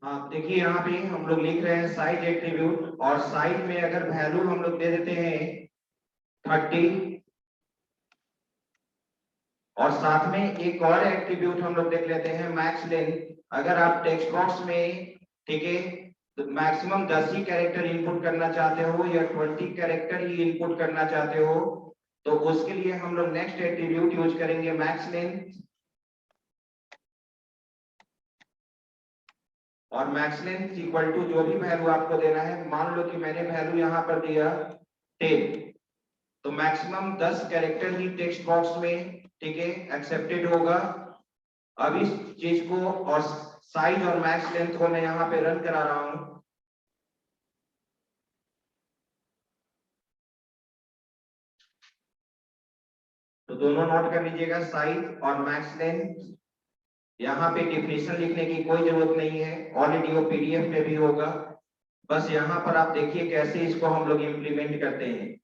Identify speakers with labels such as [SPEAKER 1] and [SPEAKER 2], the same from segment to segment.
[SPEAKER 1] हाँ देखिए यहाँ पे हम लोग लिख रहे हैं साइज एट्रीब्यूट, और साइज में अगर वैल्यू हम लोग दे देते हैं 30, और साथ में एक और एट्रीब्यूट हम लोग देख लेते हैं मैक्स लेंथ। अगर आप टेक्स्ट बॉक्स में, ठीक है, तो मैक्सिमम 10 ही कैरेक्टर इनपुट करना चाहते हो या 20 कैरेक्टर ही इनपुट करना चाहते हो, तो उसके लिए हम लोग नेक्स्ट एट्रीब्यूट यूज करेंगे मैक्स लेंथ। और मैक्स लेंथ इक्वल टू जो भी वैल्यू आपको देना है, मान लो कि मैंने वैल्यू यहाँ पर दिया 10, तो मैक्सिमम 10 कैरेक्टर ही टेक्स्ट बॉक्स में, ठीक है, एक्सेप्टेड होगा। अब इस चीज को और साइज और मैक्स लेंथ को मैं यहाँ पे रन करा रहा हूं, तो दोनों नोट कर लीजिएगा, साइज और मैक्स लेंथ। यहाँ पे डिफिनेशन लिखने की कोई जरूरत नहीं है, ऑलरेडी वो पीडीएफ में भी होगा। बस यहाँ पर आप देखिए कैसे इसको हम लोग इम्प्लीमेंट करते हैं।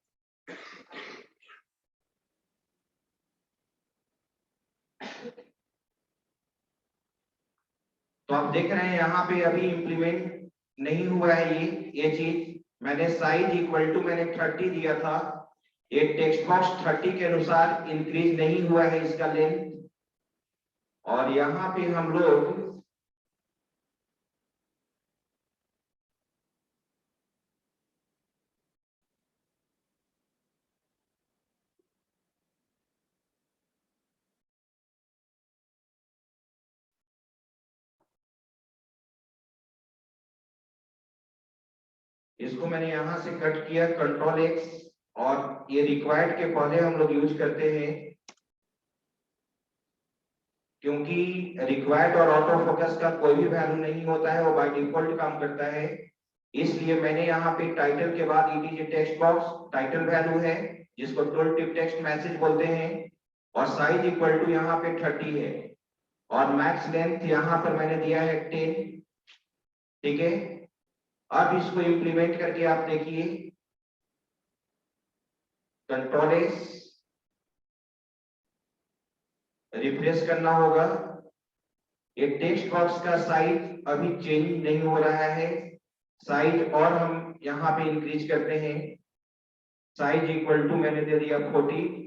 [SPEAKER 1] तो आप देख रहे हैं यहाँ पे अभी इम्प्लीमेंट नहीं हुआ है ये चीज। मैंने साइज इक्वल टू मैंने 30 दिया था, ये टेक्स्ट बॉक्स 30 के अनुसार इंक्रीज नहीं हुआ है इसका लेंथ। और यहाँ पे हम लोग इसको मैंने यहां से कट किया, कंट्रोल एक्स, और ये रिक्वायर्ड के पहले हम लोग यूज करते हैं, क्योंकि रिक्वायर्ड और ऑटो फोकस का कोई भी वैल्यू नहीं होता है, वो बाय डिफॉल्ट काम करता है। इसलिए मैंने यहाँ पे टाइटल के बाद ईटीजे टेक्स्ट बॉक्स टाइटल वैल्यू है, जिसको टोल टिप टेक्स्ट मैसेज बोलते हैं, और साइज इक्वल टू यहाँ पे 30 है, और मैक्स लेंथ यहाँ पर मैंने दिया है 10, ठीक है। अब इसको इम्प्लीमेंट करके आप देखिए, कंट्रोल एस, रिफ्रेश करना होगा। ये टेक्स्ट बॉक्स का साइज अभी चेंज नहीं हो रहा है, साइज और हम यहाँ पे इंक्रीज करते हैं, साइज इक्वल टू मैंने दे दिया 40,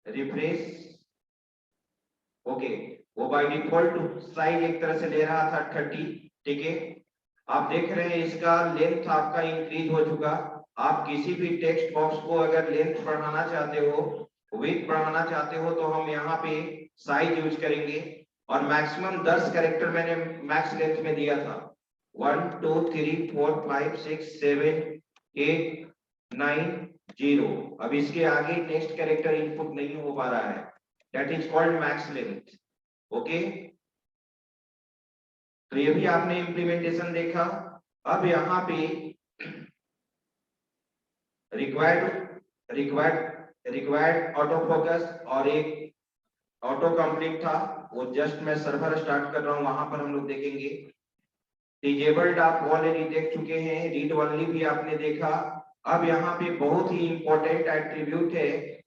[SPEAKER 1] रिफ्रेश, ओके। वो बाय डिफॉल्ट साइज एक तरह से ले रहा था 30, ठीक है। आप देख रहे हैं इसका लेंथ आपका इंक्रीज हो चुका। आप किसी भी टेक्स्ट बॉक्स को अगर लेंथ बढ़ाना चाहते हो, विड्थ बढ़ाना चाहते हो, तो हम यहाँ पे साइज यूज करेंगे, और मैक्सिमम 10 कैरेक्टर मैंने मैक्स लेंथ में दिया था, 1 2 3 4 5 6 7 8 9 0। अब इसके आगे नेक्स्ट कैरेक्टर इनपुट नहीं हो पा रहा है, that is called max length, okay. तो ये भी आपने इम्प्लीमेंटेशन देखा। अब यहाँ पे required required required auto focus और एक ऑटो कंप्लीट था, वो जस्ट मैं सर्वर स्टार्ट कर रहा हूँ, वहां पर हम लोग देखेंगे। डिजेबल्ड आप ऑलरेडी देख चुके हैं, रीड ओनली भी आपने देखा। अब यहाँ पे बहुत ही इंपॉर्टेंट एट्रीब्यूट है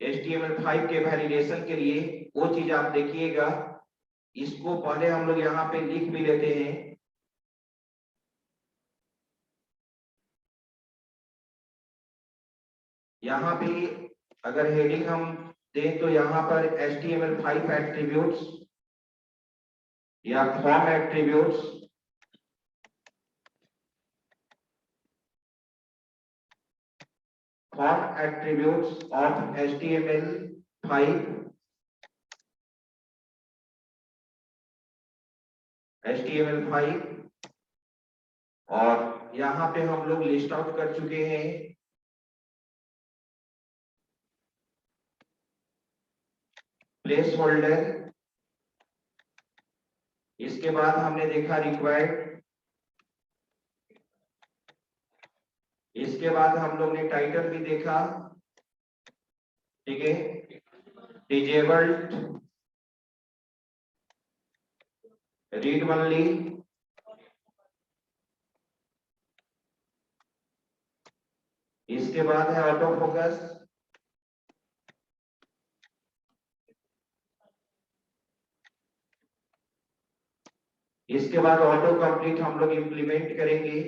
[SPEAKER 1] HTML5 के वैलिडेशन के लिए, वो चीज आप देखिएगा। इसको पहले हम लोग यहाँ पे लिख भी लेते हैं। यहाँ पे अगर हेडिंग हम दें तो यहाँ पर HTML5 एट्रीब्यूट्स या form attributes, form attributes of HTML5, और यहाँ पे हम लोग लिस्ट आउट कर चुके हैं प्लेस होल्डर। इसके बाद हमने देखा रिक्वायर्ड, इसके बाद हम लोग ने टाइटल भी देखा, ठीक है। डिजेबल्ड, रीड ओनली, इसके बाद है ऑटो फोकस, इसके बाद ऑटो कंप्लीट हम लोग इंप्लीमेंट करेंगे,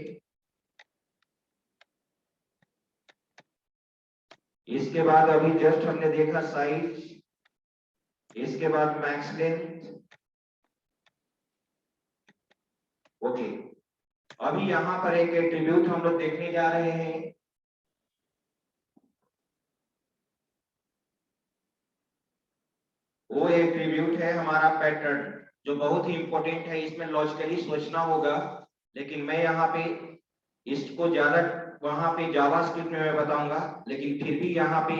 [SPEAKER 1] इसके बाद अभी जस्ट हमने देखा साइज, इसके बाद मैक्स लेंथ। ओके, अभी यहां पर एक एट्रीब्यूट हम लोग देखने जा रहे हैं, वो एट्रीब्यूट है हमारा पैटर्न, जो बहुत ही इंपॉर्टेंट है। इसमें लॉजिकली सोचना होगा, लेकिन मैं यहाँ पे इसको ज्यादा वहां पे जावास्क्रिप्ट में मैं बताऊंगा, लेकिन फिर भी यहाँ पे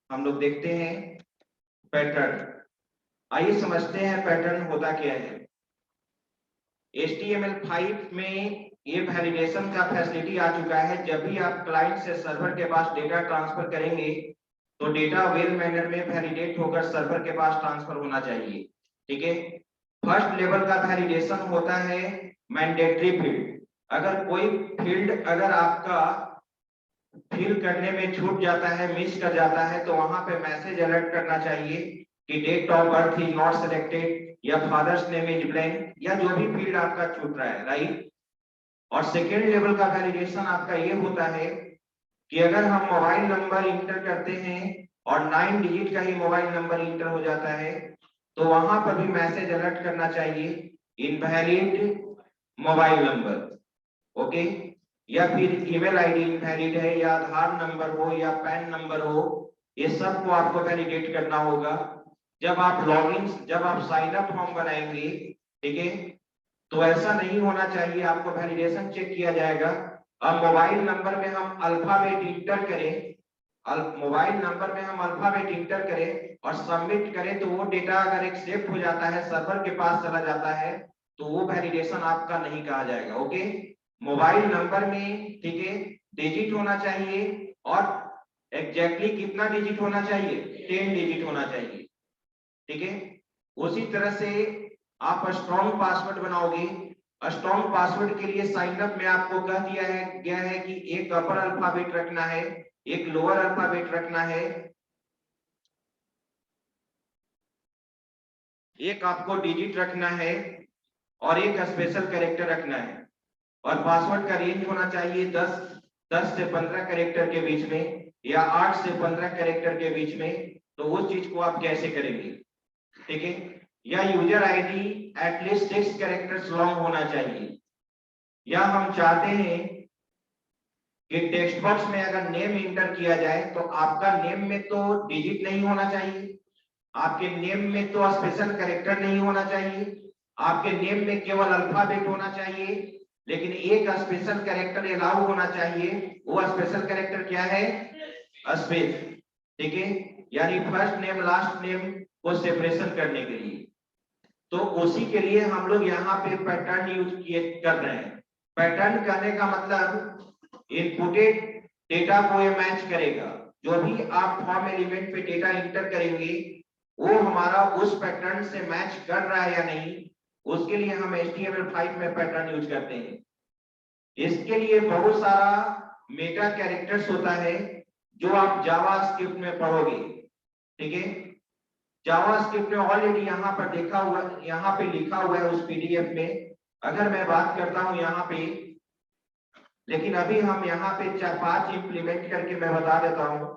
[SPEAKER 1] हम लोग देखते हैं पैटर्न। आइए समझते हैं पैटर्न होता क्या है। HTML5 में ये वैलिडेशन का फैसिलिटी आ चुका है। जब भी आप क्लाइंट से सर्वर के पास डेटा ट्रांसफर करेंगे तो डेटा वेल मैनर में वैलिडेट होकर सर्वर के पास ट्रांसफर होना चाहिए। ठीक है, फर्स्ट लेवल का वैलिडेशन होता है मैंडेटरी फील्ड। अगर कोई फील्ड अगर आपका फिल करने में छूट जाता है, मिस कर जाता है, तो वहां पे मैसेज अलर्ट करना चाहिए कि date of birth is not selected, या फादर्स नेम इज ब्लैंक, या जो भी फील्ड आपका छूट रहा है, राइट। और सेकेंड लेवल का वैलिडेशन आपका ये होता है कि अगर हम मोबाइल नंबर इंटर करते हैं और 9 डिजिट का ही मोबाइल नंबर इंटर हो जाता है, तो वहां पर भी मैसेज अलर्ट करना चाहिए इनवैलिड मोबाइल नंबर। ओके, या फिर ईमेल आईडी इनवैलिड है, या आधार नंबर हो, या पैन नंबर हो, ये सब को आपको वैलिडेट करना होगा जब आप लॉगिन, जब आप साइन अप फॉर्म बनाएंगे। ठीक है, तो ऐसा नहीं होना चाहिए, आपको वैलिडेशन चेक किया जाएगा। अब मोबाइल नंबर में हम अल्फाबेट इंटर करें, मोबाइल नंबर में हम अल्फाबेट इंटर करें और सबमिट करें, तो वो डेटा अगर एक्सेप्ट हो जाता है, सर्वर के पास चला जाता है, तो वो वैलिडेशन आपका नहीं कहा जाएगा। ओके, मोबाइल नंबर में, ठीक है, डिजिट होना चाहिए, और एग्जैक्टली कितना डिजिट होना चाहिए, 10 डिजिट होना चाहिए। ठीक है, उसी तरह से आप स्ट्रॉन्ग पासवर्ड बनाओगे। स्ट्रॉन्ग पासवर्ड के लिए साइन अप में आपको कह दिया है गया है कि एक अपर अल्फाबेट रखना है, एक लोअर अल्फाबेट रखना है, एक आपको डिजिट रखना है, और एक स्पेशल कैरेक्टर रखना है। और पासवर्ड का रेंज होना चाहिए 10 से 15 कैरेक्टर के बीच में, या 8 से 15 कैरेक्टर के बीच में। तो उस चीज को आप कैसे करेंगे, ठीक है। या user ID at least 6 characters long होना चाहिए। या हम चाहते हैं कि टेक्स्ट बॉक्स में अगर नेम इंटर किया जाए तो आपका नेम में तो डिजिट नहीं होना चाहिए, आपके नेम में तो स्पेशल कैरेक्टर नहीं होना चाहिए, आपके नेम में केवल अल्फाबेट होना चाहिए, लेकिन एक स्पेशल कैरेक्टर अलाउ होना चाहिए। वो स्पेशल कैरेक्टर क्या है, स्पेस। ठीक है, यानी फर्स्ट नेम लास्ट नेम को सेपरेशन करने के लिए। तो उसी के लिए हम लोग यहाँ पे पैटर्न यूज किए कर रहे हैं। पैटर्न करने का मतलब इनपुटेड डेटा को ये मैच करेगा। जो भी आप फॉर्म एलिमेंट पे डेटा इंटर करेंगे वो हमारा उस पैटर्न से मैच कर रहा है या नहीं, उसके लिए हम HTML5 में पैटर्न यूज करते हैं। इसके लिए बहुत सारा मेटा कैरेक्टर्स होता है जो आप जावास्क्रिप्ट में पढ़ोगे। ठीक है, जावास्क्रिप्ट में ऑलरेडी यहाँ पर देखा हुआ, यहाँ पे लिखा हुआ है उस PDF में। अगर मैं बात करता हूँ यहाँ पे, लेकिन अभी हम यहाँ पे 4-5 इंप्लीमेंट करके मैं बता देता हूँ।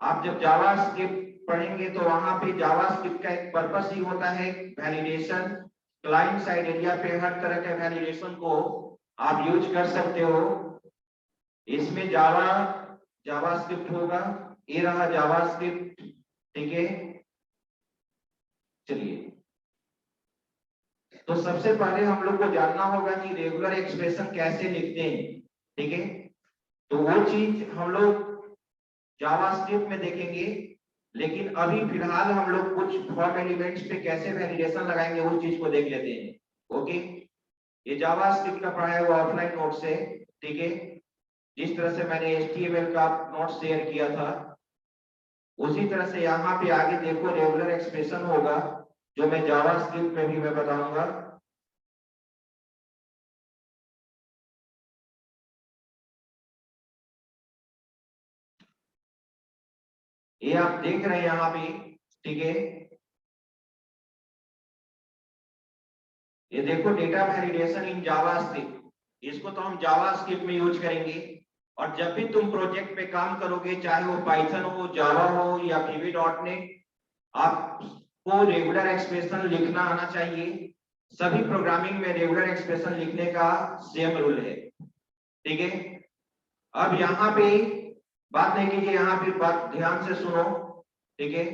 [SPEAKER 1] आप जब जावास्क्रिप्ट पढ़ेंगे तो वहां पे जावास्क्रिप्ट का एक पर्पस ही होता है वैलिडेशन। क्लाइंट साइड एरिया पे हर तरह के वैलिडेशन को आप यूज कर सकते हो। इसमें जावास्क्रिप्ट होगा, ये रहा जावास्क्रिप्ट। ठीक है, चलिए, तो सबसे पहले हम लोग को जानना होगा कि रेगुलर एक्सप्रेशन कैसे लिखते हैं। ठीक है, तो वो चीज हम लोग जावास्क्रिप्ट में देखेंगे, लेकिन अभी फिलहाल हम लोग कुछ फॉर्म एलिमेंट्स पे कैसे वैलिडेशन लगाएंगे उस चीज को देख लेते हैं। ओके, ये जावास्क्रिप्ट का पढ़ाया हुआ ऑफलाइन नोट्स है। ठीक है, जिस तरह से मैंने HTML का नोट शेयर किया था, उसी तरह से यहाँ पे आगे देखो रेगुलर एक्सप्रेशन होगा, जो मैं जावास्क्रिप्ट में भी मैं बताऊंगा। ये आप देख रहे हैं यहाँ पे, ठीक है। ये देखो डेटा वैलिडेशन इन जावास्क्रिप्ट, इसको तो हम जावास्क्रिप्ट में यूज करेंगे। और जब भी तुम प्रोजेक्ट पे काम करोगे, चाहे वो पाइथन हो, जावा हो या VB.NET, आपको रेगुलर एक्सप्रेशन लिखना आना चाहिए। सभी प्रोग्रामिंग में रेगुलर एक्सप्रेशन लिखने का सेम रूल है, ठीक है। अब यहाँ पे बात नहीं कीजिए, यहाँ पे बात ध्यान से सुनो, ठीक है।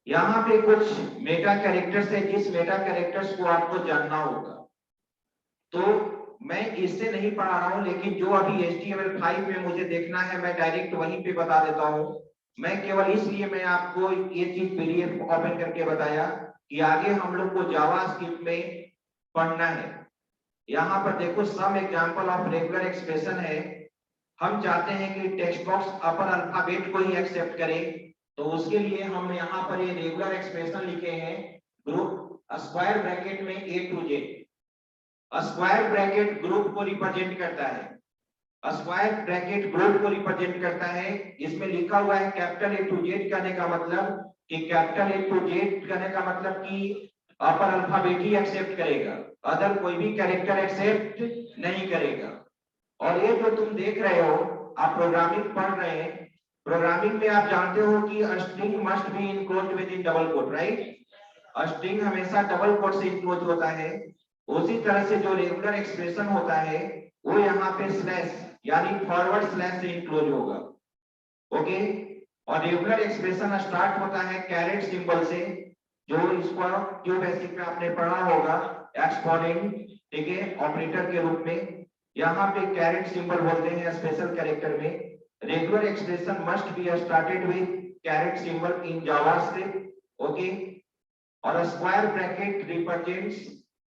[SPEAKER 1] यहाँ पे कुछ मेटा कैरेक्टर्स है, जिस मेटा कैरेक्टर्स को आपको जानना होगा। तो मैं इससे नहीं पढ़ा रहा हूं, लेकिन जो अभी HTML5 में मुझे देखना है, मैं डायरेक्ट वहीं पे बता देता हूं। मैं केवल इसलिए मैं आपको ये चीज PDF ओपन करके बताया कि आगे हम लोग को जावास्क्रिप्ट में पढ़ना है। यहाँ पर देखो some example of regular expression है। हम चाहते हैं कि टेक्स्ट बॉक्स अपर अल्फाबेट को ही एक्सेप्ट करे, तो उसके लिए हम यहाँ पर ये रेगुलर एक्सप्रेशन लिखे हैं। ग्रुप स्क्वायर ब्रैकेट में A to Z। Square bracket group को रिप्रेजेंट करता है, स्क्वायर ब्रैकेट ग्रुप को रिप्रेजेंट करता है। इसमें लिखा हुआ है कैपिटल A to Z कहने का मतलब कि कैपिटल A to Z कहने का मतलब कि अपर अल्फाबेट ही एक्सेप्ट करेगा, अदर कोई भी कैरेक्टर एक्सेप्ट नहीं करेगा। और ये जो तुम देख रहे हो, आप प्रोग्रामिंग पढ़ रहे हैं, प्रोग्रामिंग में आप जानते हो कि string must be enclosed within double quote, right. String हमेशा डबल कोट से इनक्लोज होता है। उसी तरह से जो रेगुलर एक्सप्रेशन होता है वो यहाँ पे स्लैश यानी फॉरवर्ड स्लैश से इनक्लोज होगा, ओके। और रेगुलर एक्सप्रेशन स्टार्ट होता है कैरेट सिंबल से, जो इसको जो बेसिक में आपने पढ़ा होगा एक्सपोनेंट, ठीक है, ऑपरेटर के रूप में। यहाँ पे कैरेट सिंबल बोलते हैं स्पेशल कैरेक्टर में। Regular expression must be started with caret symbol in JavaScript, okay. और square bracket represents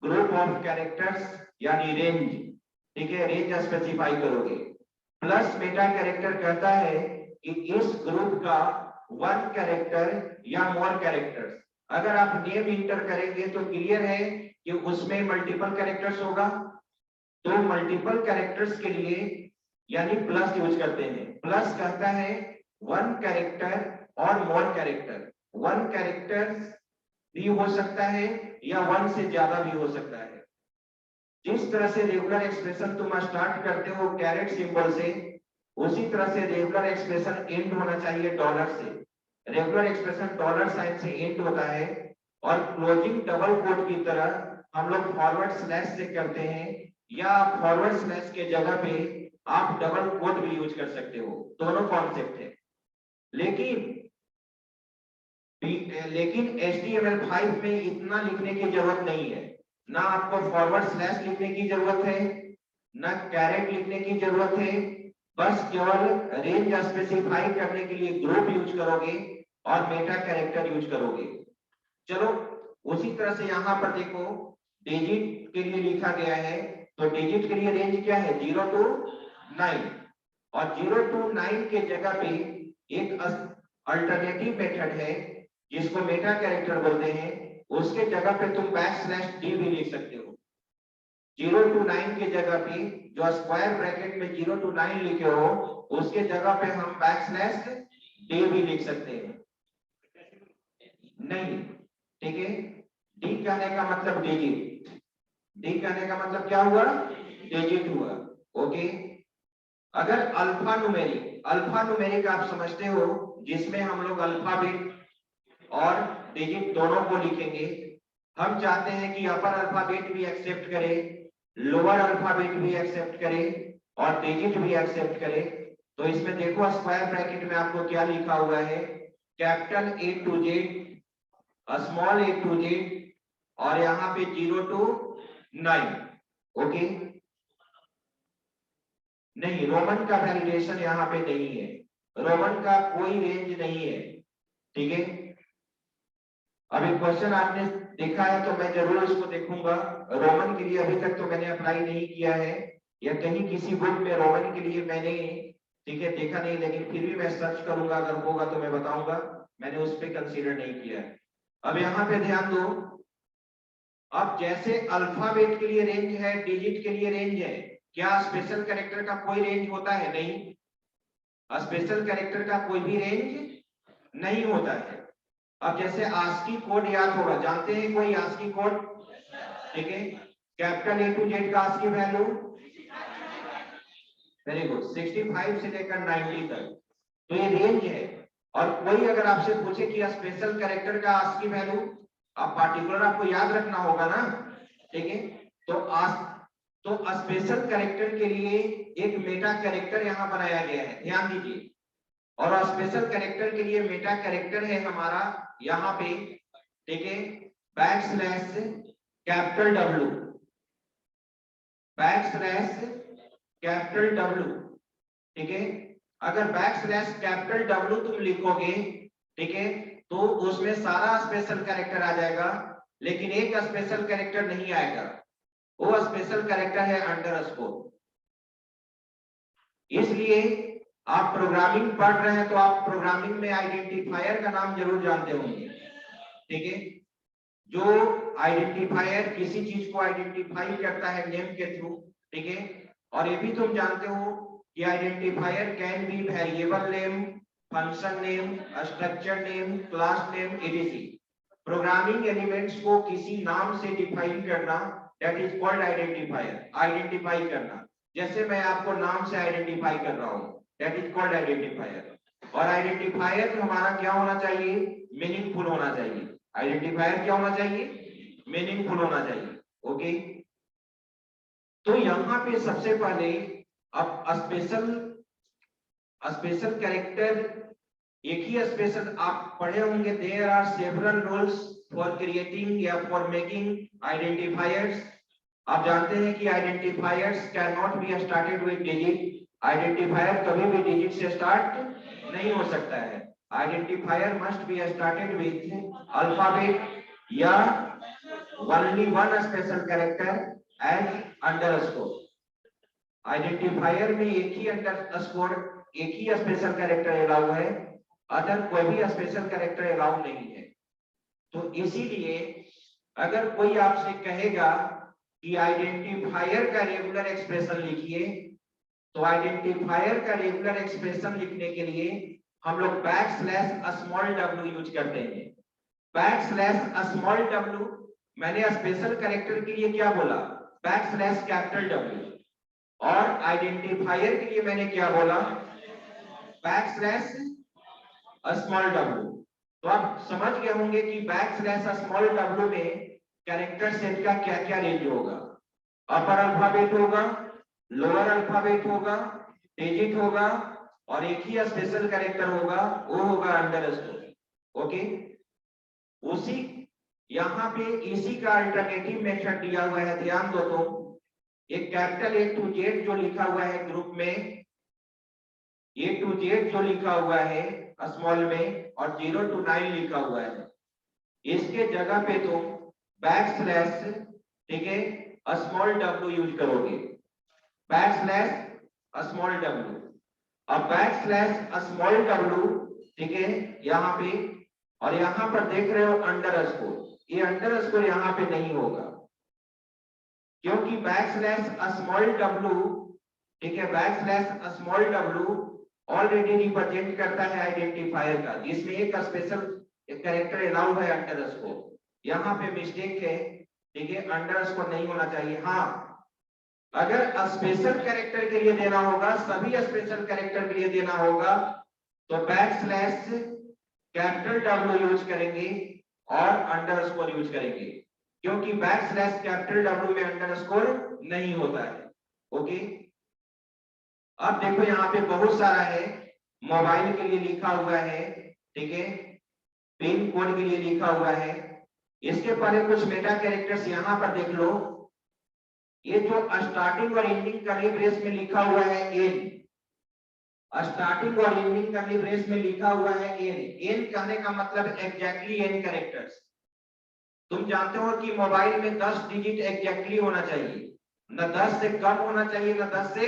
[SPEAKER 1] group of characters यानी रेंज, ठीक है, रेंज स्पेसिफाई करोगे। प्लस मेटा कैरेक्टर कहता है कि इस ग्रुप का वन कैरेक्टर या मोर कैरेक्टर्स, अगर आप नेम इंटर करेंगे तो क्लियर है कि उसमें मल्टीपल कैरेक्टर्स होगा। तो मल्टीपल कैरेक्टर्स के लिए यानी प्लस यूज करते हैं। प्लस कहता है वन कैरेक्टर और मोर कैरेक्टर। वन कैरेक्टर भी हो सकता है या वन से ज्यादा भी हो सकता है। जिस तरह से रेगुलर एक्सप्रेशन तुम स्टार्ट करते हो कैरेट सिंबल से, उसी तरह से रेगुलर एक्सप्रेशन एंड होना चाहिए डॉलर से। रेगुलर एक्सप्रेशन डॉलर साइन से एंड होता है। और क्लोजिंग डबल कोट की तरह हम लोग फॉरवर्ड स्लैश से करते हैं, या फॉरवर्ड स्लैश के जगह पे आप डबल कोट भी यूज कर सकते हो, दोनों कॉन्सेप्ट है। लेकिन HTML5 में इतना लिखने की जरूरत नहीं है। ना आपको फॉरवर्ड स्लैश लिखने की जरूरत है, ना कैरेट लिखने की जरूरत है। बस केवल रेंज स्पेसिफाई करने के लिए ग्रुप यूज करोगे और मेटा कैरेक्टर यूज करोगे। चलो उसी तरह से यहाँ पर देखो डिजिट के लिए लिखा गया है, तो डिजिट के लिए रेंज क्या है 0 to 9। और 0 to 9 के जगह पे एक अल्टरनेटिव मेथड है जिसको मेटा कैरेक्टर बोलते हैं, उसके जगह पे तुम \d भी लिख सकते हो। 0 to 9 के जगह पे जो स्क्वायर ब्रैकेट में 0 to 9 लिखे हो, उसके जगह पे हम \d भी लिख सकते हैं। नहीं, ठीक है। डी कहने का मतलब डिजिट, डी कहने का मतलब क्या हुआ, डिजिट हुआ, ओके। अगर अल्फा न्यूमेरिक आप समझते हो, जिसमें हम लोग अल्फाबेट और डिजिट दोनों को लिखेंगे। हम चाहते हैं कि अपर अल्फाबेट भी एक्सेप्ट करे, लोअर अल्फाबेट भी एक्सेप्ट करे और डिजिट भी एक्सेप्ट करे। तो इसमें देखो स्क्वायर ब्रैकेट में आपको क्या लिखा हुआ है, capital A to Z, small a to z, और यहाँ पे 0 to 9, ओके। नहीं, रोमन का वैलिडेशन यहाँ पे नहीं है, रोमन का कोई रेंज नहीं है, ठीक है। अभी क्वेश्चन आपने देखा है तो मैं जरूर इसको देखूंगा। रोमन के लिए अभी तक तो मैंने अप्लाई नहीं किया है, या कहीं किसी बुक में रोमन के लिए मैंने, ठीक है, देखा नहीं, लेकिन फिर भी मैं सर्च करूंगा, अगर होगा तो मैं बताऊंगा। मैंने उस पर कंसीडर नहीं किया है। अब यहाँ पे ध्यान दो, अब जैसे अल्फाबेट के लिए रेंज है, डिजिट के लिए रेंज है, क्या स्पेशल कैरेक्टर का कोई रेंज होता है, नहीं। स्पेशल कैरेक्टर का कोई भी रेंज नहीं होता है। अब जैसे आस्की कोड याद होगा, जानते हैं कोई आस्की कोड? ठीक है, कैपिटल A to Z का आस्की वैल्यू, वेरी गुड, 65 से लेकर 90 तक, तो ये रेंज है। और कोई अगर आपसे पूछे कि स्पेशल कैरेक्टर का आस्की वैल्यू, आप पार्टिकुलर आपको याद रखना होगा ना, ठीक है। तो स्पेशल कैरेक्टर के लिए एक मेटा कैरेक्टर यहाँ बनाया गया है, ध्यान दीजिए। और स्पेशल कैरेक्टर के लिए मेटा कैरेक्टर है हमारा यहाँ पे, ठीक है, backslash capital W, backslash capital W, ठीक है। अगर बैकस्लैश कैपिटल W तुम लिखोगे, ठीक है, तो उसमें सारा स्पेशल कैरेक्टर आ जाएगा, लेकिन एक स्पेशल कैरेक्टर नहीं आएगा, वो स्पेशल कैरेक्टर है अंडरस्कोर। इसलिए आप प्रोग्रामिंग पढ़ रहे हैं तो आप प्रोग्रामिंग में आइडेंटिफायर का नाम जरूर जानते होंगे, ठीक है। जो आइडेंटिफायर किसी चीज को आइडेंटिफाई करता है नेम के थ्रू, ठीक है। और ये भी तुम जानते हो कि identifier can be variable name, function name, structure name, class name, etc। Programming elements को किसी नाम से डिफाइन करना, that is called identifier, identify करना। जैसे मैं आपको नाम से आइडेंटिफाई कर रहा हूं, दैट इज कॉल्ड आइडेंटिफायर। और आइडेंटिफायर हमारा क्या होना चाहिए? मीनिंगफुल होना चाहिए। आइडेंटिफायर क्या होना चाहिए? मीनिंगफुल होना चाहिए, ओके। तो यहाँ पे सबसे पहले अब स्पेशल कैरेक्टर, एक ही स्पेशल आप पढ़े होंगे, there are several rules for creating या फॉर मेकिंग आइडेंटिफायर्स। आप जानते हैं कि identifiers can not be started with digit, identifier कभी भी डिजिट से स्टार्ट नहीं हो सकता है। Identifier must be started with alphabet या only one special character as underscore. Identifier में एक ही अंडरस्कोर, एक ही स्पेशल कैरेक्टर अलाउ है, अदर कोई भी स्पेशल कैरेक्टर अलाउ नहीं है। तो इसीलिए अगर कोई आपसे कहेगा कि आइडेंटिफायर का रेगुलर एक्सप्रेशन लिखिए, तो आइडेंटिफायर का रेगुलर एक्सप्रेशन लिखने के लिए हम लोग बैकस्लैश w यूज करते हैं। बैकस्लैश w, मैंने स्पेशल कैरेक्टर के लिए क्या बोला? Backslash capital W। और आइडेंटिफायर के लिए मैंने क्या बोला? Backslash w। तो आप समझ गए होंगे कि बैकस्लैश w में कैरेक्टर सेट का क्या क्या रेंज होगा। अपर अल्फाबेट होगा, लोअर अल्फाबेट होगा, डिजिट होगा, और एक ही स्पेशल कैरेक्टर होगा, वो होगा अंडरस्कोर, ओके। उसी यहाँ पे इसी का अल्टरनेटिव मेथड दिया हुआ है, ध्यान दो। तो एक कैपिटल A to Z जो लिखा हुआ है ग्रुप में, A to Z जो लिखा हुआ है स्मॉल में, और 0 to 9 लिखा हुआ है, इसके जगह पे तो बैकस्लैश, ठीक है, w यूज करोगे, बैकस्लैश w। अब बैकस्लैश w, ठीक है, यहाँ पे, और यहाँ पर देख रहे हो अंडरस्कोर, ये अंडरस्कोर यहाँ पे नहीं होगा, क्योंकि बैकस्लैश w, ठीक है, बैकस्लैश w ऑलरेडी रिप्रेजेंट करता है आइडेंटिफायर का, जिसमें एक स्पेशल कैरेक्टर अलाउ है अंडरस्कोर। यहाँ पे मिस्टेक है, ठीक है, अंडरस्कोर नहीं होना चाहिए। हाँ, अगर स्पेशल कैरेक्टर के लिए देना होगा, सभी स्पेशल कैरेक्टर के लिए देना होगा, तो बैकस्लैश कैपिटल W यूज करेंगे और अंडरस्कोर यूज करेंगे, क्योंकि बैकस्लैश कैपिटल W में अंडरस्कोर नहीं होता है, ओके। अब देखो यहाँ पे बहुत सारा है, मोबाइल के लिए लिखा हुआ है, ठीक है, पिन कोड के लिए लिखा हुआ है। इसके पहले कुछ मेटा कैरेक्टर्स यहाँ पर देख लो। ये जो स्टार्टिंग और एंडिंग कर्ली ब्रेस में लिखा हुआ है एन, स्टार्टिंग और एंडिंग कर्ली ब्रेस में लिखा हुआ है एन, एन कहने का मतलब एग्जैक्टली एन कैरेक्टर्स। तुम जानते हो कि मोबाइल में 10 डिजिट एग्जैक्टली होना चाहिए, न 10 से कम होना चाहिए, न 10 से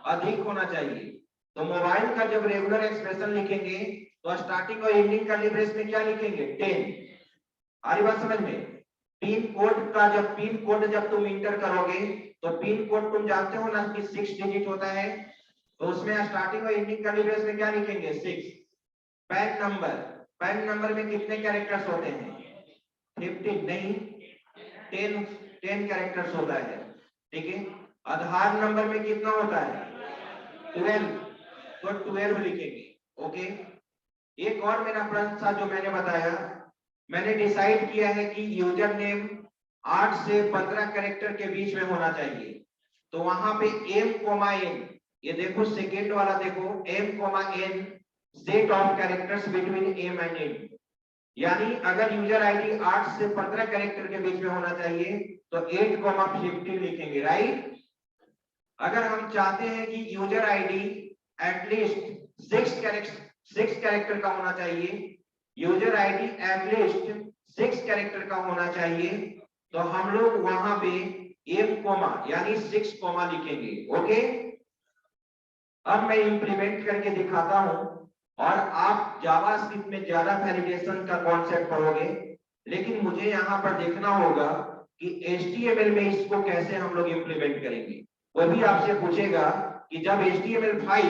[SPEAKER 1] अधिक होना चाहिए। तो मोबाइल का जब रेगुलर एक्सप्रेशन लिखेंगे तो स्टार्टिंग और एंडिंग कर्ली ब्रेस में क्या लिखेंगे? 10। आ रही बात समझ में? पिन कोड का जब तुम इंटर करोगे तो पिन कोड तुम जानते हो ना कि 6 डिजिट होता है, तो उसमें स्टार्टिंग और एंडिंग कर्ली ब्रेस में क्या लिखेंगे 6। पैन नंबर में कितने कैरेक्टर्स होते हैं 15 नहीं 10 कैरेक्टर्स होता है, ठीक है। आधार नंबर में कितना होता है 12, तो 12 लिखेंगे, ओके। एक और मेरा प्रश्न था जो मैंने बताया, मैंने डिसाइड किया है कि यूजर नेम 8 से 15 कैरेक्टर के बीच में होना चाहिए, तो वहां पे m, n, ये देखो सेकेंड वाला देखो m, n set of characters between m and n, यानी अगर यूजर आईडी 8 से 15 कैरेक्टर के बीच में होना चाहिए तो 8,15 लिखेंगे, राइट। अगर हम चाहते हैं कि यूजर आईडी एटलीस्ट 6 कैरेक्टर का होना चाहिए, यूजर आईडी एटलीस्ट 6 कैरेक्टर का होना चाहिए, तो हम लोग वहां पे m, यानी 6, लिखेंगे, ओके। अब मैं इंप्लीमेंट करके दिखाता हूं और आप जावास्क्रिप्ट में ज्यादा वैलिडेशन का कॉन्सेप्ट पढ़ोगे, लेकिन मुझे यहां पर देखना होगा कि HTML में इसको कैसे हम लोग इंप्लीमेंट करेंगे। वो भी आपसे पूछेगा कि जब HTML5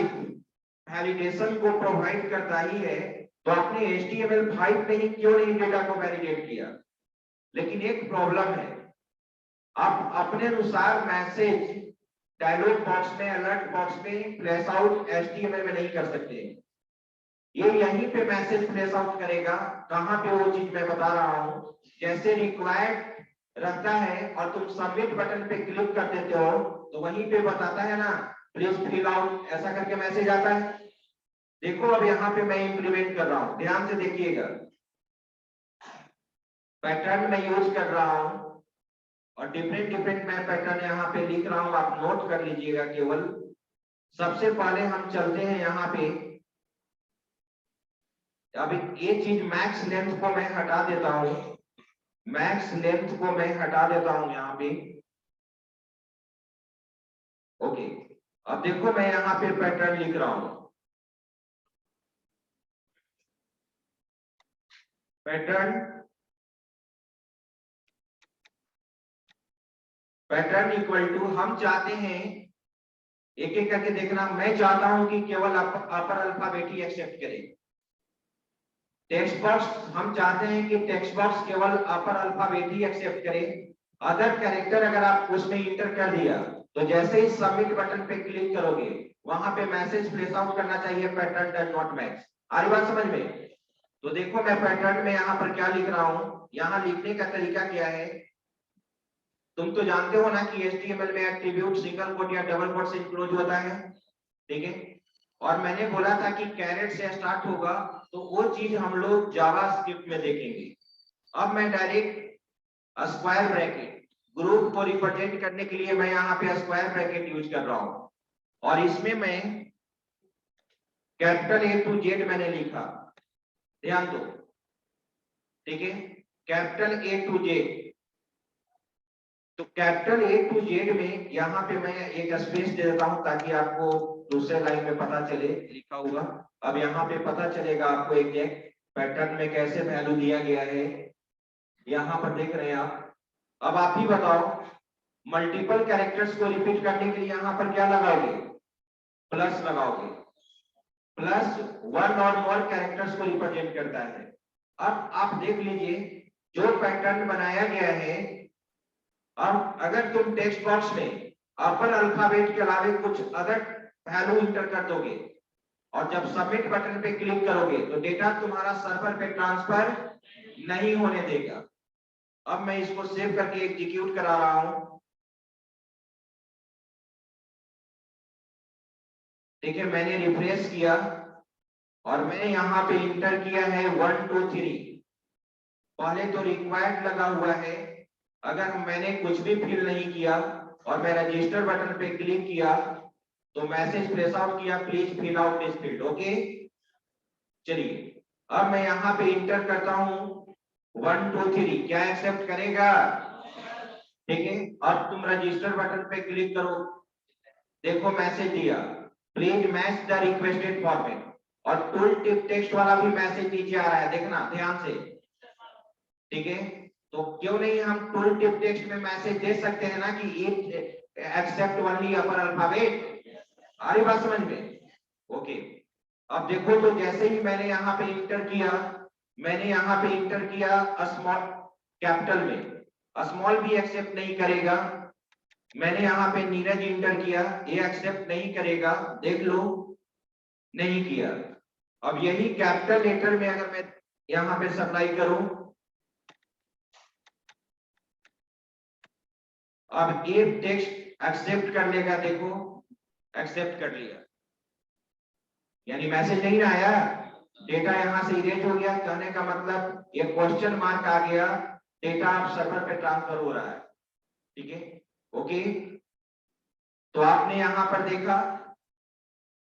[SPEAKER 1] वैलिडेशन को प्रोवाइड करता ही है तो आपने HTML5 में ही क्यों नहीं डेटा को वैलिडेट किया। लेकिन एक प्रॉब्लम है, आप अपने अनुसार मैसेज डायलॉग बॉक्स में, अलर्ट बॉक्स में फ्लैश आउट HTML में नहीं कर सकते। ये यहीं पे मैसेज फ्लैश आउट करेगा, कहां पे वो चीज मैं बता रहा हूं। जैसे रिक्वायर्ड रखता है और तुम सबमिट बटन पे क्लिक कर देते हो तो वहीं पे बताता है ना प्लीज फिल आउट, ऐसा करके मैसेज आता है। देखो अब यहाँ पे मैं इंप्लीमेंट कर रहा हूं, ध्यान से देखिएगा। पैटर्न मैं यूज कर रहा हूं और डिफरेंट मैं पैटर्न यहाँ पे लिख रहा हूं, आप नोट कर लीजिएगा केवल। सबसे पहले हम चलते हैं यहाँ पे, अब ये चीज मैक्स लेंथ को मैं हटा देता हूं, मैक्स लेंथ को मैं हटा देता हूं यहाँ पे, ओके। अब देखो मैं यहाँ पे पैटर्न लिख रहा हूं, पैटर्न इक्वल टू, हम चाहते हैं एक एक करके देखना, मैं चाहता हूं कि केवल अपर अल्फाबेट ही एक्सेप्ट करे। टेक्स्ट बॉक्स, हम चाहते हैं कि टेक्स्ट बॉक्स केवल अपर अल्फाबेट ही एक्सेप्ट करे। अदर कैरेक्टर अगर आप उसमें इंटर कर दिया तो जैसे ही सबमिट बटन पे क्लिक करोगे वहां पे मैसेज फ्लैश आउट करना चाहिए पैटर्न डज नॉट मैच। आ रही बात समझ में। तो देखो मैं पैटर्न में यहाँ पर क्या लिख रहा हूँ, यहाँ लिखने का तरीका क्या है, तुम तो जानते हो ना कि HTML में एट्रीब्यूट सिंगल कोट या डबल कोट से इंक्लूड होता है, ठीक है। और मैंने बोला था कि कैरेट से स्टार्ट होगा, तो वो चीज हम लोग जावास्क्रिप्ट में देखेंगे। अब मैं डायरेक्ट स्क्वायर ब्रैकेट, ग्रुप को रिप्रेजेंट करने के लिए मैं यहाँ पे स्क्वायर ब्रैकेट यूज कर रहा हूँ, और इसमें मैं कैपिटल A to Z मैंने लिखा, ध्यान दो, ठीक है, कैपिटल A to Z। तो कैपिटल A to Z में यहाँ पे मैं एक स्पेस दे देता हूँ ताकि आपको दूसरे लाइन में पता चले लिखा हुआ। अब यहाँ पे पता चलेगा आपको एग्जैक्ट पैटर्न में कैसे वैल्यू दिया गया है, यहाँ पर देख रहे हैं आप। अब आप ही बताओ, मल्टीपल कैरेक्टर्स को रिपीट करने के लिए यहाँ पर क्या लगाओगे, प्लस लगाओगे, प्लस 1 और मोर कैरेक्टर्स को रिप्रेजेंट करता है। अब आप देख लीजिए जो पैटर्न बनाया गया है, अब अगर तुम टेक्स्ट बॉक्स में अपर अल्फाबेट के अलावे कुछ अदर वैल्यू इंटर कर दोगे और जब सबमिट बटन पे क्लिक करोगे तो डेटा तुम्हारा सर्वर पे ट्रांसफर नहीं होने देगा। अब मैं इसको सेव करके एग्जीक्यूट करा रहा हूं, ठीक है। मैंने रिफ्रेश किया और मैं यहाँ पे इंटर किया है 1 2 3। पहले तो रिक्वायर्ड लगा हुआ है, अगर मैंने कुछ भी फिल नहीं किया और मैं रजिस्टर बटन पे क्लिक किया तो मैसेज प्लेस आउट किया please fill out this field, okay. चलिए अब मैं यहाँ पे इंटर करता हूँ 1 2 3, क्या एक्सेप्ट करेगा, ठीक है। अब तुम रजिस्टर बटन पे क्लिक करो, देखो मैसेज दिया please match the requested format, और टूल टिप टेक्स्ट वाला भी मैसेज नीचे आ रहा है, देखना ध्यान से, ठीक है। तो क्यों नहीं हम टूल टिप टेक्स्ट में मैसेज दे सकते हैं ना कि it accept only upper alphabet. आ रही बात समझ में? ओके, अब देखो तो जैसे ही मैंने यहाँ पे इंटर किया, मैंने यहाँ पे इंटर किया स्मॉल कैपिटल में, स्मॉल भी एक्सेप्ट नहीं करेगा। मैंने यहाँ पे नीरज इंटर किया, ये एक्सेप्ट नहीं करेगा, देख लो नहीं किया। अब यही कैपिटल लेटर में अगर मैं यहाँ पे सप्लाई करूं, अब ये टेक्स्ट एक्सेप्ट कर लेगा, देखो एक्सेप्ट कर लिया, यानी मैसेज नहीं आया, डेटा यहां से इरेज हो गया। कहने का मतलब ये क्वेश्चन मार्क आ गया, डेटा आप सर्वर पे ट्रांसफर हो रहा है। ठीक है, ओके, तो आपने यहां पर देखा।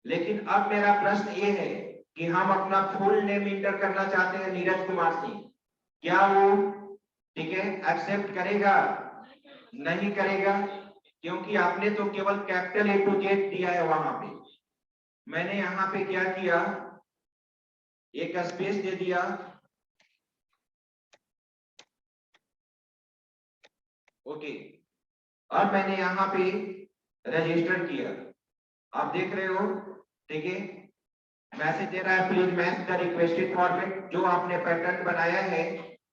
[SPEAKER 1] लेकिन अब मेरा प्रश्न ये है कि हम अपना फुल नेम इंटर करना चाहते हैं नीरज कुमार सिंह, क्या वो ठीक है एक्सेप्ट करेगा? नहीं करेगा, क्योंकि आपने तो केवल कैपिटल A to Z दिया है वहां पे। मैंने यहाँ पे क्या किया, एक स्पेस दे दिया, ओके। अब मैंने यहाँ पे रजिस्टर किया, आप देख रहे हो, ठीक है, मैसेज दे रहा है please match the requested format. जो आपने पैटर्न बनाया है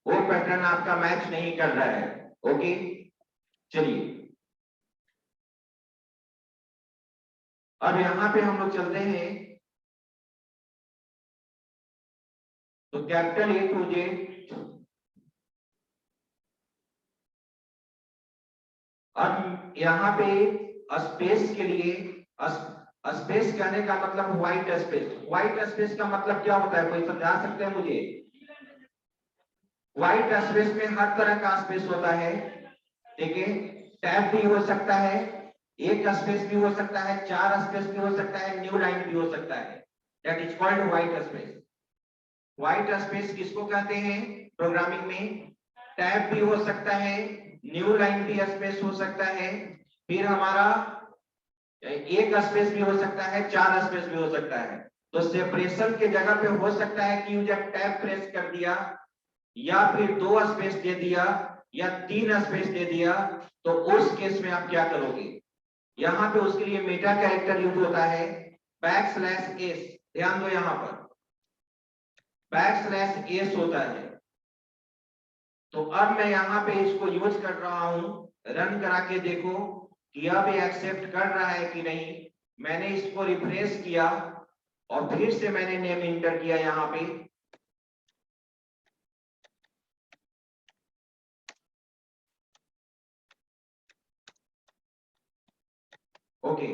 [SPEAKER 1] वो पैटर्न आपका मैच नहीं कर रहा है। ओके, चलिए अब यहाँ पे हम लोग चलते हैं, तो कैपिटल A to Z। अब यहाँ पे स्पेस के लिए, स्पेस कहने का मतलब व्हाइट स्पेस। व्हाइट स्पेस का मतलब क्या होता है, कोई समझा सकते हैं मुझे? व्हाइट स्पेस में हर तरह का स्पेस होता है, ठीक है, टैब भी हो सकता है, एक स्पेस भी हो सकता है, चार स्पेस भी हो सकता है, न्यू लाइन भी हो सकता है, that is called white space. White space किसको कहते हैं प्रोग्रामिंग में? टैब भी हो सकता है, न्यू लाइन भी स्पेस हो सकता है, फिर हमारा एक स्पेस भी हो सकता है, चार स्पेस भी हो सकता है। तो सेपरेशन के जगह पे हो सकता है कि यूजर टैब प्रेस कर दिया, या फिर दो स्पेस दे दिया, या तीन स्पेस दे दिया, तो उस केस में आप क्या करोगे? यहाँ पे उसके लिए मेटा कैरेक्टर यूज होता है, \s। ध्यान दो, यहाँ पर \s होता है। तो अब मैं यहाँ पे इसको यूज कर रहा हूं, रन करा के देखो कि अब ये एक्सेप्ट कर रहा है कि नहीं। मैंने इसको रिफ्रेश किया और फिर से मैंने नेम इंटर किया यहाँ पे, ओके।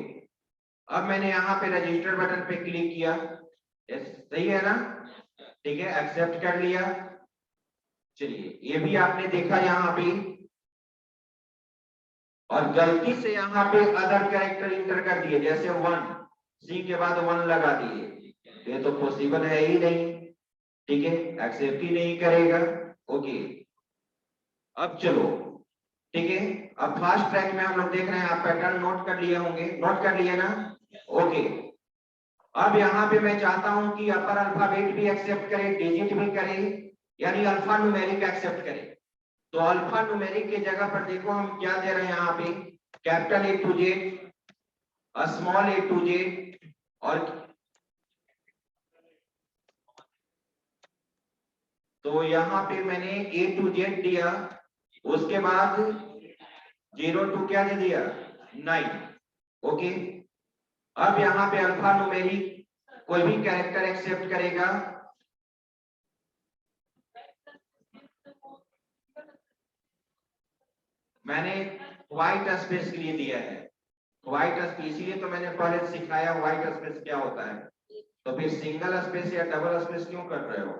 [SPEAKER 1] अब मैंने यहाँ पे रजिस्टर बटन पे क्लिक किया, सही है ना, ठीक है, एक्सेप्ट कर लिया। चलिए ये भी आपने देखा यहाँ पे, और गलती से यहाँ पे अदर कैरेक्टर इंटर कर दिए, जैसे 1, C के बाद 1 लगा दिए, ये तो पॉसिबल है ही नहीं, ठीक है, एक्सेप्ट ही नहीं करेगा। ओके, अब चलो, ठीक है, अब फास्ट ट्रैक में हम लोग देख रहे हैं, आप पैटर्न नोट कर लिए होंगे, नोट कर लिए ना? ओके, अब यहाँ पे मैं चाहता हूं कि अपर अल्फाबेट भी एक्सेप्ट करे, डिजिट भी करे, यानी अल्फा न्यूमेरिक एक्सेप्ट करे। तो अल्फा न्यूमेरिक के जगह पर देखो हम क्या दे रहे हैं यहाँ पे, capital A to Z, small A to Z, और तो यहाँ पे मैंने A to Z दिया, उसके बाद 0 to क्या दे दिया, 9। ओके, अब यहाँ पे अल्फा न्यूमेरिक कोई भी कैरेक्टर एक्सेप्ट करेगा, मैंने व्हाइट स्पेस के लिए दिया है, व्हाइट स्पेस, इसीलिए तो मैंने पहले सिखाया व्हाइट स्पेस क्या होता है। तो फिर सिंगल स्पेस या डबल स्पेस क्यों कर रहे हो?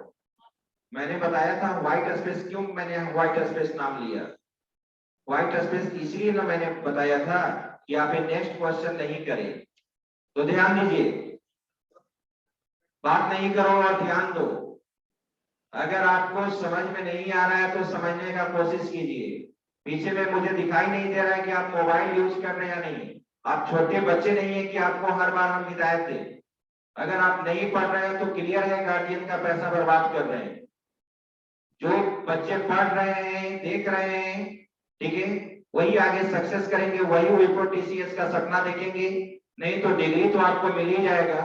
[SPEAKER 1] मैंने बताया था व्हाइट स्पेस, क्यों मैंने व्हाइट स्पेस नाम लिया? व्हाइट स्पेस इसलिए ना मैंने बताया था कि आप नेक्स्ट क्वेश्चन नहीं करें। तो ध्यान दीजिए, बात नहीं करो और ध्यान दो। अगर आपको समझ में नहीं आ रहा है तो समझने का कोशिश कीजिए। पीछे में मुझे दिखाई नहीं दे रहा है कि आप मोबाइल यूज कर रहे हैं या नहीं। आप छोटे बच्चे नहीं है कि आपको हर बार हम हिदायत दें। अगर आप नहीं पढ़ रहे हैं तो क्लियर है, गार्जियन का पैसा बर्बाद कर रहे हैं। जो बच्चे पढ़ रहे हैं, देख रहे हैं, ठीक है, वही आगे सक्सेस करेंगे, वही विप्रो TCS का सपना देखेंगे। नहीं तो डिग्री तो आपको मिल ही जाएगा।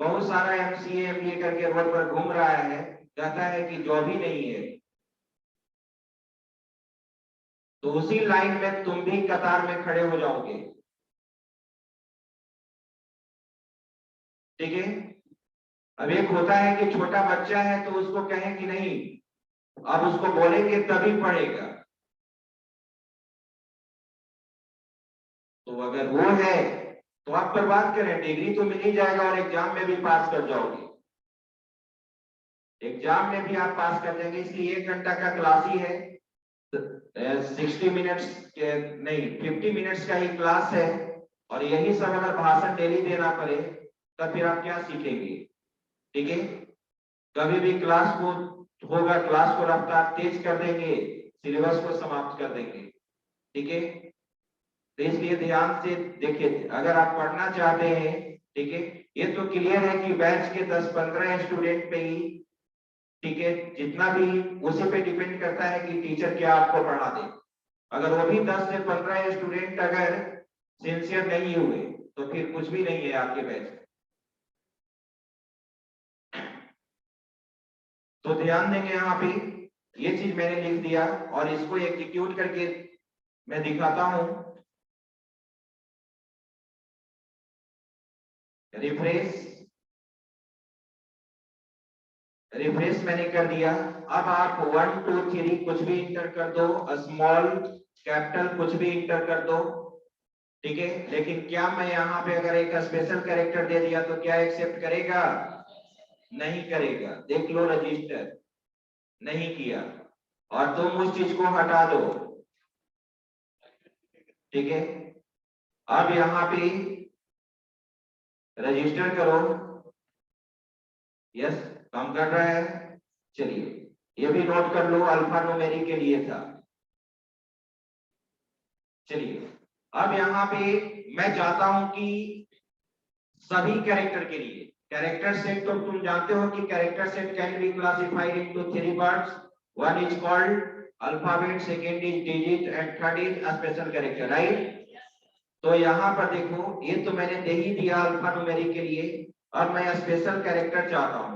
[SPEAKER 1] बहुत सारा एमसीए एमबीए करके रोड पर घूम रहा है, कहता है कि जॉब ही नहीं है। तो उसी लाइन में तुम भी कतार में खड़े हो जाओगे। ठीक है। अब एक होता है कि छोटा बच्चा है तो उसको कहें कि नहीं, अब उसको बोलेंगे तभी पढ़ेगा। तो अगर वो है तो आप पर बात करें, डिग्री तो मिल ही जाएगा और एग्जाम में भी पास कर जाओगे। एग्जाम में भी आप पास कर देंगे। इसलिए 1 घंटा का क्लास ही है, 60 मिनट्स के नहीं 50 मिनट्स का ही क्लास है। और यही सब अगर भाषण डेली देना पड़े तब फिर आप क्या सीखेंगे। ठीक है। कभी भी क्लास को होगा, क्लास को रफ्तार तेज कर देंगे, सिलेबस को समाप्त कर देंगे। ठीक है। तो इसलिए ध्यान से देखिए, अगर आप पढ़ना चाहते हैं, ठीक है, ये तो क्लियर है कि बैच के 10-15 स्टूडेंट पे ही, ठीक है, जितना भी उसी पे डिपेंड करता है कि टीचर क्या आपको पढ़ा दे। अगर वो भी 10 से 15 स्टूडेंट अगर सिंसियर नहीं हुए तो फिर कुछ भी नहीं है आपके बैच। तो ध्यान देंगे यहाँ पे, ये चीज मैंने लिख दिया और इसको एग्जीक्यूट करके मैं दिखाता हूं। रिफ्रेश, रिफ्रेश मैंने कर दिया। अब आप 1 2 3 कुछ भी इंटर कर दो, स्मॉल कैपिटल कुछ भी इंटर कर दो। ठीक है। लेकिन क्या मैं यहाँ पे अगर एक स्पेशल कैरेक्टर दे दिया तो क्या एक्सेप्ट करेगा? नहीं करेगा। देख लो रजिस्टर, नहीं किया। और तुम उस चीज को हटा दो। ठीक है। अब यहाँ पे रजिस्टर करो। यस, काम कर रहा है। चलिए, ये भी नोट कर लो, अल्फा न्यूमेरिक के लिए था। चलिए, अब यहाँ पे मैं चाहता हूं कि सभी कैरेक्टर के लिए, कैरेक्टर सेट तो तुम जानते हो कि character set can be classified into 3 parts. One is called alphabet, second is digit and third is special character, right? तो यहाँ पर देखो, ये तो मैंने दे ही दिया अल्फा न्यूमेरिक के लिए। अब मैं स्पेशल कैरेक्टर चाहता हूँ।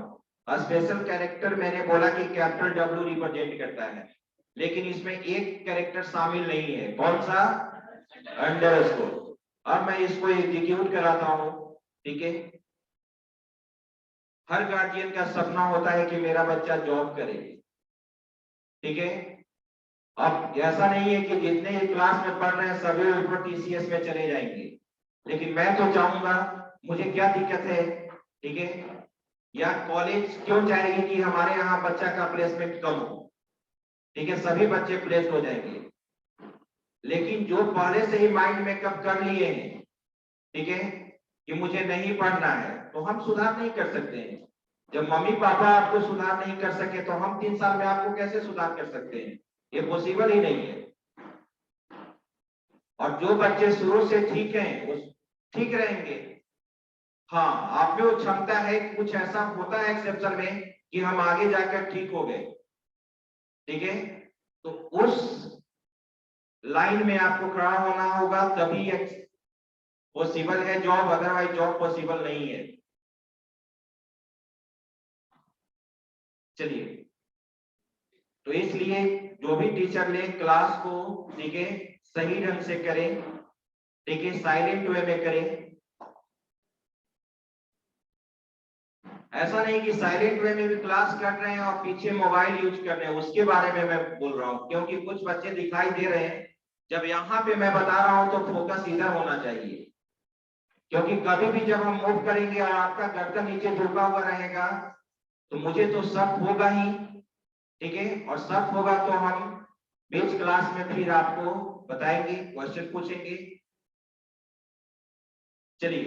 [SPEAKER 1] स्पेशल कैरेक्टर मैंने बोला कि कैपिटल डब्ल्यू रिप्रेजेंट करता है, लेकिन इसमें एक कैरेक्टर शामिल नहीं है। कौन सा? अंडरस्कोर। अब मैं इसको एग्जीक्यूट कराता हूं। ठीक है। हर गार्जियन का सपना होता है कि मेरा बच्चा जॉब करे। ठीक है। अब ऐसा नहीं है कि जितने ही क्लास में पढ़ रहे हैं सभी ऊपर टीसीएस में चले जाएंगे, लेकिन मैं तो चाहूंगा, मुझे क्या दिक्कत है, ठीक है, या कॉलेज क्यों चाहेगी कि हमारे यहाँ बच्चा का प्लेसमेंट कम हो। ठीक है, सभी बच्चे प्लेस हो जाएंगे। लेकिन जो पहले से ही माइंड मेकअप कर लिए हैं, ठीक है, कि मुझे नहीं पढ़ना है, तो हम सुधार नहीं कर सकते हैं। जब मम्मी पापा आपको सुधार नहीं कर सके तो हम 3 साल में आपको कैसे सुधार कर सकते हैं? ये पॉसिबल ही नहीं है। और जो बच्चे शुरू से ठीक हैं वो ठीक रहेंगे। हाँ, आप में वो क्षमता है, कुछ ऐसा होता है एक्सेप्शन में कि हम आगे जाकर ठीक हो गए। ठीक है। तो उस लाइन में आपको खड़ा होना होगा, तभी पॉसिबल है जॉब, अदरवाइज जॉब पॉसिबल नहीं है। चलिए, तो इसलिए जो भी टीचर ले क्लास को, ठीक है, सही ढंग से करें। ठीक है, साइलेंट वे में करें। ऐसा नहीं कि साइलेंट वे में भी क्लास कर रहे हैं और पीछे मोबाइल यूज कर रहे हैं, उसके बारे में मैं बोल रहा हूं, क्योंकि कुछ बच्चे दिखाई दे रहे हैं। जब यहाँ पे मैं बता रहा हूं तो फोकस इधर होना चाहिए, क्योंकि कभी भी जब हम मूव करेंगे और आपका गर्दन नीचे झुका हुआ रहेगा तो मुझे तो शक होगा ही। ठीक है, और शक होगा तो हम बीच क्लास में फिर आपको बताएंगे, क्वेश्चन पूछेंगे। चलिए,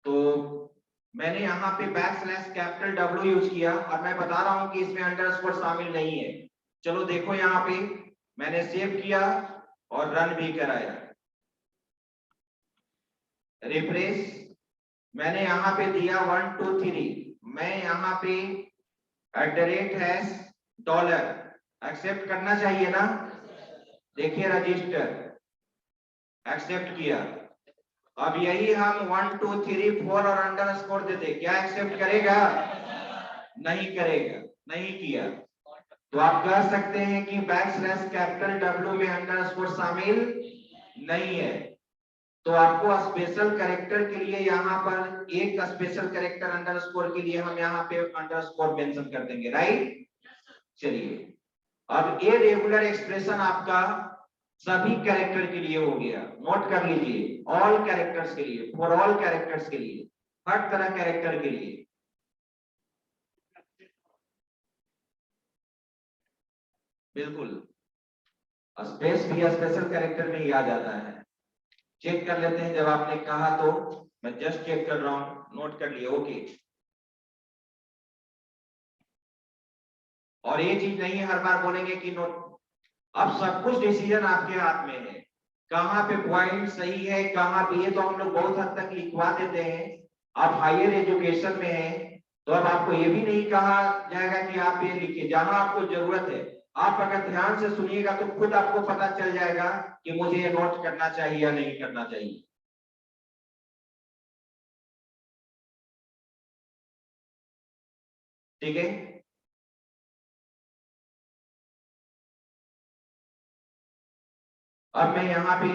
[SPEAKER 1] तो मैंने यहाँ पे बैकस्लैश डब्ल्यू यूज किया और मैं बता रहा हूं कि इसमें अंडरस्कोर शामिल नहीं है। चलो देखो, यहाँ पे मैंने सेव किया और रन भी कराया। रिफ्रेश, मैंने यहाँ पे दिया 1 2 3, मैं यहाँ पे $#, एक्सेप्ट करना चाहिए ना। देखिए रजिस्टर, एक्सेप्ट किया। अब यही हम 1 2 3 4 और अंडरस्कोर देते, क्या एक्सेप्ट करेगा? नहीं करेगा, नहीं किया। तो आप कह सकते हैं कि बैकस्लैश कैपिटल डब्ल्यू में अंडरस्कोर शामिल नहीं है। तो आपको स्पेशल कैरेक्टर के लिए यहाँ पर एक स्पेशल कैरेक्टर अंडरस्कोर के लिए हम यहाँ पे अंडरस्कोर मेंशन कर देंगे, राइट। चलिए, अब ये रेगुलर एक्सप्रेशन आपका सभी कैरेक्टर के लिए हो गया, नोट कर लीजिए, ऑल कैरेक्टर्स के लिए, फॉर ऑल कैरेक्टर्स के लिए, हर तरह कैरेक्टर के लिए। बिल्कुल, स्पेस भी स्पेशल कैरेक्टर में ही आ जाता है। चेक कर लेते हैं, जब आपने कहा तो मैं जस्ट चेक कर रहा हूं, नोट कर लिए, ओके। और ये चीज नहीं हर बार बोलेंगे कि नोट, अब सब कुछ डिसीजन आपके हाथ में है, कहाँ पे पॉइंट सही है, कहाँ पे, ये तो हम लोग बहुत हद तक लिखवा देते हैं। आप हायर एजुकेशन में हैं तो अब आपको ये भी नहीं कहा जाएगा कि आप ये लिखिए, जहां आपको जरूरत है आप अगर ध्यान से सुनिएगा तो खुद आपको पता चल जाएगा कि मुझे ये नोट करना चाहिए या नहीं करना चाहिए। ठीक है, अब मैं यहाँ पे,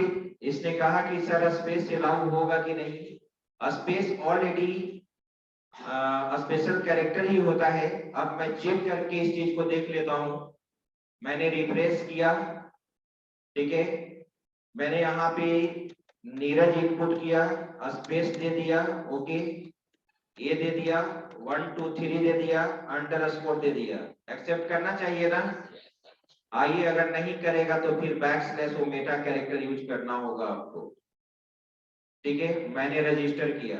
[SPEAKER 1] इसने कहा कि सर स्पेस अलाउ होगा कि नहीं, स्पेस ऑलरेडी स्पेशल कैरेक्टर ही होता है। अब मैं चेक करके इस चीज को देख लेता हूं। मैंने रिफ्रेश किया, ठीक है, मैंने यहाँ पे नीरज इनपुट किया, स्पेस दे दिया, ओके, ये दे दिया, 1 2 3 दे दिया, अंडरस्कोर दे दिया, एक्सेप्ट करना चाहिए ना। आइए, अगर नहीं करेगा तो फिर बैकस्लैश ओमेटा कैरेक्टर यूज करना होगा आपको। ठीक है, मैंने रजिस्टर किया,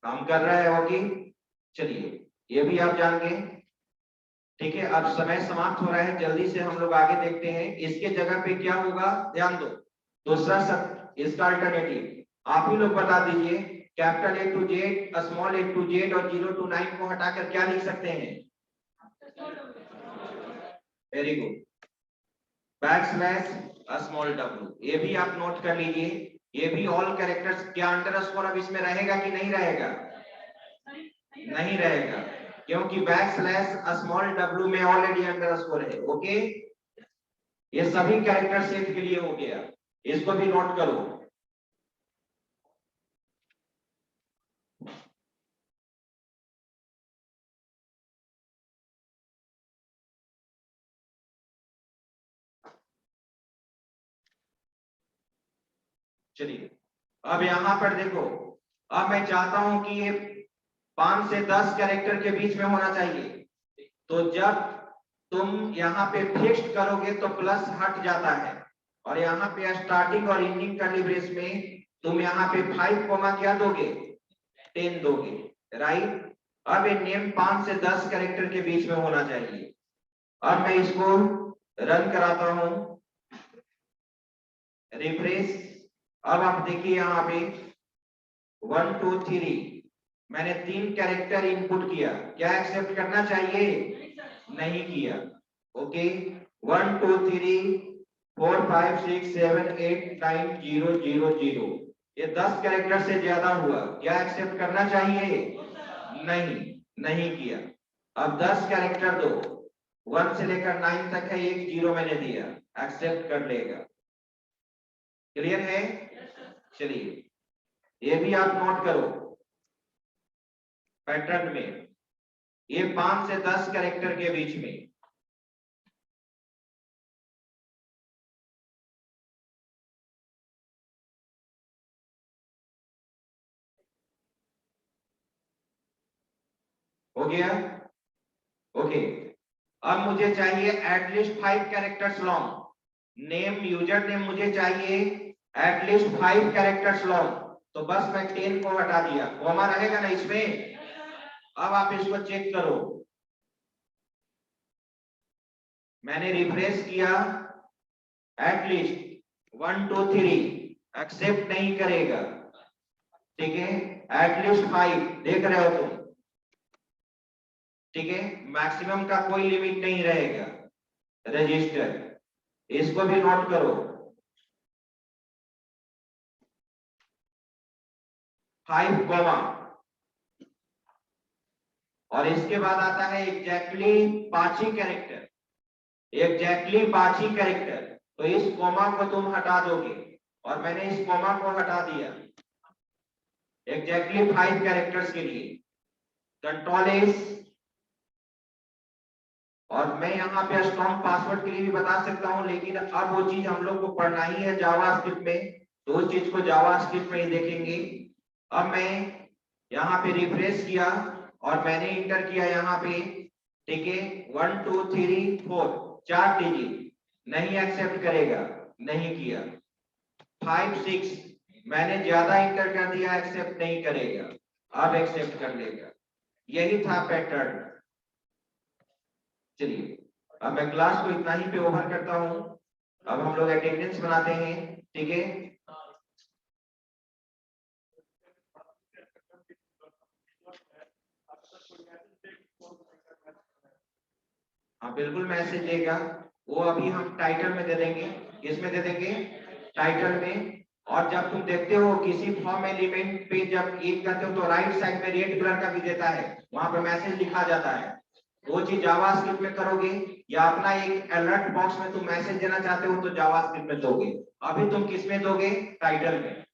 [SPEAKER 1] काम कर रहा है, ओके। चलिए, ये भी आप जान गए। ठीक है, अब समय समाप्त हो रहा है, जल्दी से हम लोग आगे देखते हैं। इसके जगह पे क्या होगा, ध्यान दो, दूसरा सब इसका अल्टरनेटिव आप ही लोग बता दीजिए। Capital A to Z, small A to Z और 0 to 9 को हटाकर क्या लिख सकते हैं? Very good, backslash small W, ये भी आप नोट कर लीजिए। ये भी ऑल कैरेक्टर्स, क्या अंडरस्कोर अब इसमें रहेगा कि नहीं रहेगा? नहीं रहेगा, क्योंकि बैकस्लैश स्मॉल डब्ल्यू में ऑलरेडी अंडरस्कोर है, ओके। ये सभी कैरेक्टर सेट के लिए हो गया, इसको भी नोट करो। चलिए, अब यहां पर देखो, अब मैं चाहता हूं कि ये 5 से 10 कैरेक्टर के बीच में होना चाहिए। तो जब तुम यहाँ पे फिक्स्ड करोगे तो प्लस हट जाता है, और यहाँ पे स्टार्टिंग और एंडिंग कर्ली ब्रेस में तुम यहाँ पे 5 कोमा क्या दोगे, 10 दोगे, राइट। अब ये नेम 5 से 10 कैरेक्टर के बीच में होना चाहिए। अब मैं इसको रन कराता हूं, रिफ्रेश। अब आप देखिए यहाँ पे 1 2 3 मैंने 3 कैरेक्टर इनपुट किया, क्या एक्सेप्ट करना चाहिए? नहीं किया, ओके। 1 2 3 4 5 6 7 8 9 0 0 0, ये 10 कैरेक्टर से ज्यादा हुआ, क्या एक्सेप्ट करना चाहिए? नहीं, नहीं किया। अब 10 कैरेक्टर दो, 1 से लेकर 9 तक है, एक जीरो मैंने दिया, एक्सेप्ट कर लेगा। क्लियर है? चलिए, ये भी आप नोट करो पैटर्न में, ये 5 से 10 कैरेक्टर के बीच में। हो गया, ओके। अब मुझे चाहिए at least 5 characters long, name user name मुझे चाहिए एटलीस्ट 5 कैरेक्टर्स लॉन्ग। तो बस मैं 10 को हटा दिया, कॉमा रहेगा ना इसमें। अब आप इसको चेक करो, मैंने रिफ्रेश किया, एटलीस्ट 1 2 3 एक्सेप्ट नहीं करेगा, ठीक है। एटलीस्ट 5 देख रहे हो तुम, ठीक है, मैक्सिमम का कोई लिमिट नहीं रहेगा, रजिस्टर, इसको भी नोट करो। 5 कॉमा, और इसके बाद आता है exactly Panchi character, exactly Panchi character. तो इस कॉमा को तुम हटा दोगे और मैंने इस कॉमा को हटा दिया एग्जैक्टली 5 कैरेक्टर्स के लिए। कंट्रोल एस, और मैं यहाँ पे स्ट्रॉन्ग पासवर्ड के लिए भी बता सकता हूँ, लेकिन अब वो चीज हम लोग को पढ़ना ही है जावास्क्रिप्ट में, तो उस चीज को जावास्क्रिप्ट में ही देखेंगे। अब मैं यहाँ पे रिफ्रेश किया और मैंने इंटर किया यहाँ पे, ठीक है, 1 2 3 4 4 डिजिट, नहीं एक्सेप्ट करेगा, नहीं किया। 5 6 मैंने ज्यादा इंटर कर दिया, एक्सेप्ट नहीं करेगा, अब एक्सेप्ट कर लेगा। यही था पैटर्न। चलिए अब मैं क्लास को इतना ही पे ओवर करता हूं। अब हम लोग अटेंडेंस बनाते हैं, ठीक है। हाँ बिल्कुल मैसेज देगा, वो अभी हम टाइटल में दे देंगे। किसमें दे देंगे? टाइटल में। और जब तुम देखते हो किसी फॉर्म एलिमेंट पे जब एक करते हो तो राइट साइड में रेड कलर का भी देता है, वहां पे मैसेज लिखा जाता है। वो चीज जावास्क्रिप्ट में करोगे, या अपना एक अलर्ट बॉक्स में तुम मैसेज देना चाहते हो तो जावास्क्रिप्ट में दोगे। अभी तुम किस में दोगे? टाइटल में।